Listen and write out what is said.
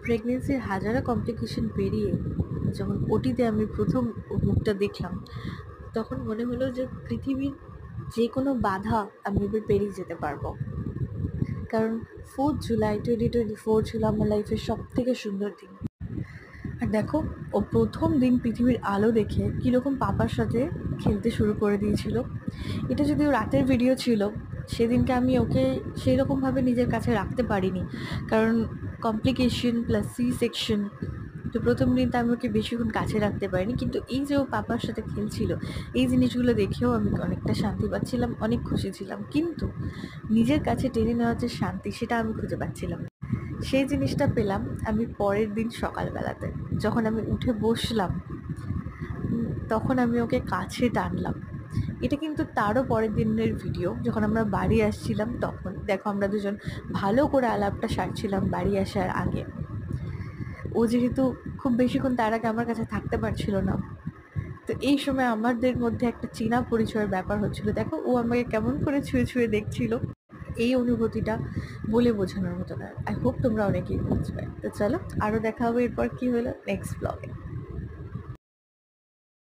প্রেগনেন্সির হাজারো কমপ্লিকেশন পেরিয়ে যখন ওটিতে আমি প্রথম মুখটা দেখলাম, তখন মনে হলো যে পৃথিবীর যে কোনো বাধা আমি এবার পেরিয়ে যেতে পারবো। কারণ 4 জুলাই 2024 ছিল আমার লাইফের সবথেকে সুন্দর দিন। আর দেখো, ও প্রথম দিন পৃথিবীর আলো দেখে কীরকম পাপার সাথে খেলতে শুরু করে দিয়েছিল। এটা যদিও রাতের ভিডিও ছিল, সেদিনকে আমি ওকে সেই রকমভাবে নিজের কাছে রাখতে পারিনি, কারণ কমপ্লিকেশন প্লাস সি সেকশন। তো প্রথম দিন তো আমি ওকে বেশিক্ষণ কাছে রাখতে পারিনি, কিন্তু এই যে ও পাপার সাথে খেলছিল, এই জিনিসগুলো দেখেও আমি অনেকটা শান্তি পাচ্ছিলাম, অনেক খুশি ছিলাম। কিন্তু নিজের কাছে টেনে নেওয়ার যে শান্তি, সেটা আমি খুঁজে পাচ্ছিলাম না। সেই জিনিসটা পেলাম আমি পরের দিন সকালবেলাতে, যখন আমি উঠে বসলাম, তখন আমি ওকে কাছে টানলাম। এটা কিন্তু তারও পরের দিনের ভিডিও, যখন আমরা বাড়ি আসছিলাম তখন দেখো আমরা দুজন ভালো করে আলাপটা সারছিলাম বাড়ি আসার আগে। ও যেহেতু খুব বেশিক্ষণ তার আগে আমার কাছে থাকতে পারছিল না, তো এই সময় আমাদের মধ্যে একটা চেনা পরিচয়ের ব্যাপার হচ্ছিল। দেখো ও আমাকে কেমন করে ছুঁয়ে ছুঁয়ে দেখছিল, এই অনুভূতিটা বলে বোঝানোর মতো না। আই হোপ তোমরা অনেকেই বুঝবে। তো চলো, আরও দেখা হবে এরপর কি হলো নেক্সট ব্লগে।